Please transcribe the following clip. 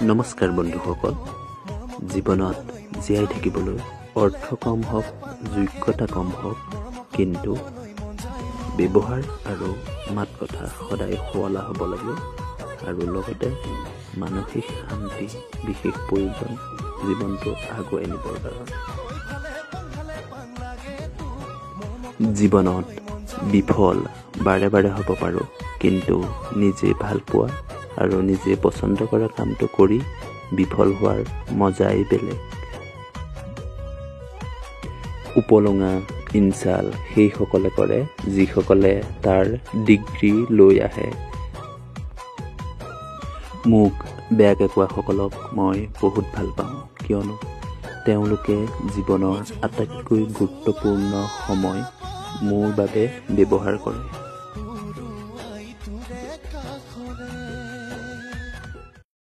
নমস্কাৰ বন্ধুসকল। জীৱনত জীয়াই থাকিবলৈ অৰ্থ কম হওক, যোগ্যতা কম হওক, কিন্তু ব্যৱহাৰ আৰু মাত কথা সদায় শুৱলা হ'ব লাগে। আৰু লগতে মানসিক শান্তি বিশেষ প্ৰয়োজন জীৱনটো আগুৱাই নিবৰ কাৰণে। জীৱনত বিফল বাৰে বাৰে হ'ব পাৰোঁ, কিন্তু নিজে ভাল পোৱা আৰু নিজে পচন্দ কৰা কামটো কৰি বিফল হোৱাৰ মজাই বেলেগ। উপলুঙা ইনচাল সেইসকলে কৰে যিসকলে তাৰ ডিগ্ৰী লৈ আহে। মোক বেয়াকে কোৱাসকলক মই বহুত ভাল পাওঁ, কিয়নো তেওঁলোকে জীৱনৰ আটাইতকৈ গুৰুত্বপূৰ্ণ সময় মোৰ বাবে ব্যৱহাৰ কৰে।